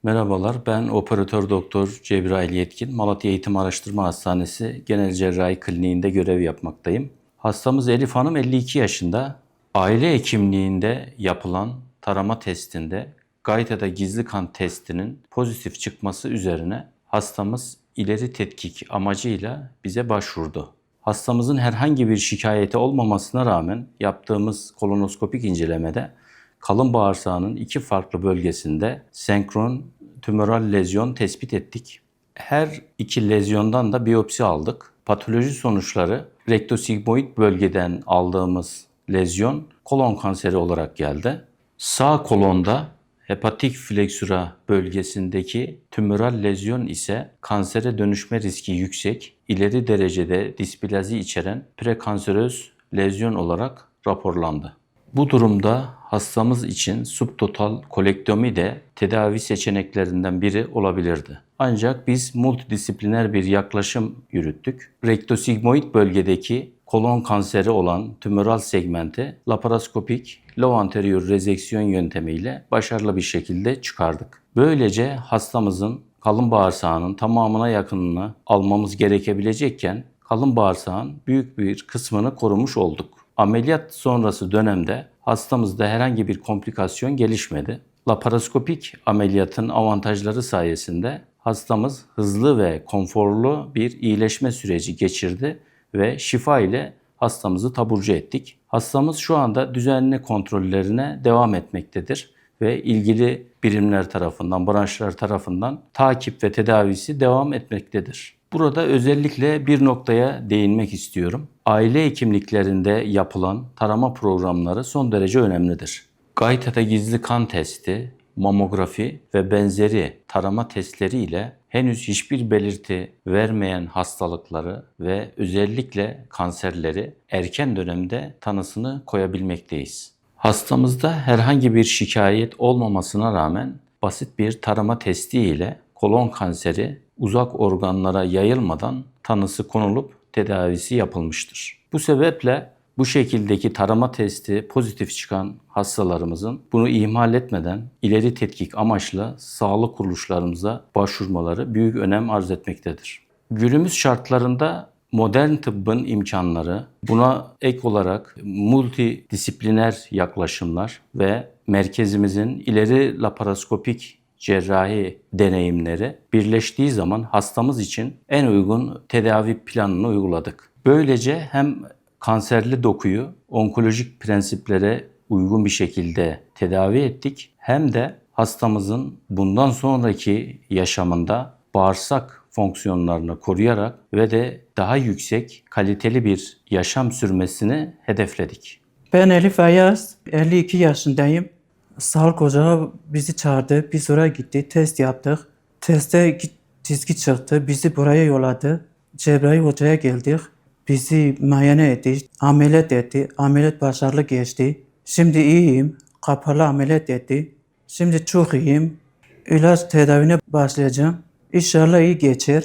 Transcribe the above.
Merhabalar, ben operatör doktor Cebrail Yetkin, Malatya Eğitim Araştırma Hastanesi Genel Cerrahi Kliniğinde görev yapmaktayım. Hastamız Elif Hanım 52 yaşında. Aile hekimliğinde yapılan tarama testinde Gayta'da gizli kan testinin pozitif çıkması üzerine hastamız ileri tetkik amacıyla bize başvurdu. Hastamızın herhangi bir şikayeti olmamasına rağmen yaptığımız kolonoskopik incelemede kalın bağırsağının iki farklı bölgesinde senkron tümöral lezyon tespit ettik. Her iki lezyondan da biyopsi aldık. Patoloji sonuçları rektosigmoid bölgeden aldığımız lezyon kolon kanseri olarak geldi. Sağ kolonda hepatik flexura bölgesindeki tümöral lezyon ise kansere dönüşme riski yüksek, ileri derecede displazi içeren prekanseröz lezyon olarak raporlandı. Bu durumda hastamız için subtotal kolektomi de tedavi seçeneklerinden biri olabilirdi. Ancak biz multidisipliner bir yaklaşım yürüttük. Rektosigmoid bölgedeki kolon kanseri olan tümöral segmenti laparoskopik low anterior rezeksiyon yöntemiyle başarılı bir şekilde çıkardık. Böylece hastamızın kalın bağırsağının tamamına yakınını almamız gerekebilecekken kalın bağırsağın büyük bir kısmını korumuş olduk. Ameliyat sonrası dönemde hastamızda herhangi bir komplikasyon gelişmedi. Laparoskopik ameliyatın avantajları sayesinde hastamız hızlı ve konforlu bir iyileşme süreci geçirdi ve şifa ile hastamızı taburcu ettik. Hastamız şu anda düzenli kontrollerine devam etmektedir ve ilgili birimler tarafından, branşlar tarafından takip ve tedavisi devam etmektedir. Burada özellikle bir noktaya değinmek istiyorum. Aile hekimliklerinde yapılan tarama programları son derece önemlidir. Gayta'da gizli kan testi, mamografi ve benzeri tarama testleri ile henüz hiçbir belirti vermeyen hastalıkları ve özellikle kanserleri erken dönemde tanısını koyabilmekteyiz. Hastamızda herhangi bir şikayet olmamasına rağmen basit bir tarama testi ile kolon kanseri uzak organlara yayılmadan tanısı konulup tedavisi yapılmıştır. Bu sebeple bu şekildeki tarama testi pozitif çıkan hastalarımızın bunu ihmal etmeden ileri tetkik amaçlı sağlık kuruluşlarımıza başvurmaları büyük önem arz etmektedir. Günümüz şartlarında modern tıbbın imkanları, buna ek olarak multidisipliner yaklaşımlar ve merkezimizin ileri laparoskopik cerrahi deneyimleri birleştiği zaman hastamız için en uygun tedavi planını uyguladık. Böylece hem kanserli dokuyu onkolojik prensiplere uygun bir şekilde tedavi ettik, hem de hastamızın bundan sonraki yaşamında bağırsak fonksiyonlarını koruyarak ve de daha yüksek kaliteli bir yaşam sürmesini hedefledik. Ben Elif Ayaz, 52 yaşındayım. Sağlık ocağı bizi çağırdı, biz oraya gittik, test yaptık. Testte çizgi çıktı, bizi buraya yolladı. Cebrail Hoca'ya geldik, bizi muayene etti, ameliyat etti. Ameliyat başarılı geçti. Şimdi iyiyim, kapalı ameliyat etti. Şimdi çok iyiyim. İlaç tedavine başlayacağım. İnşallah iyi geçer.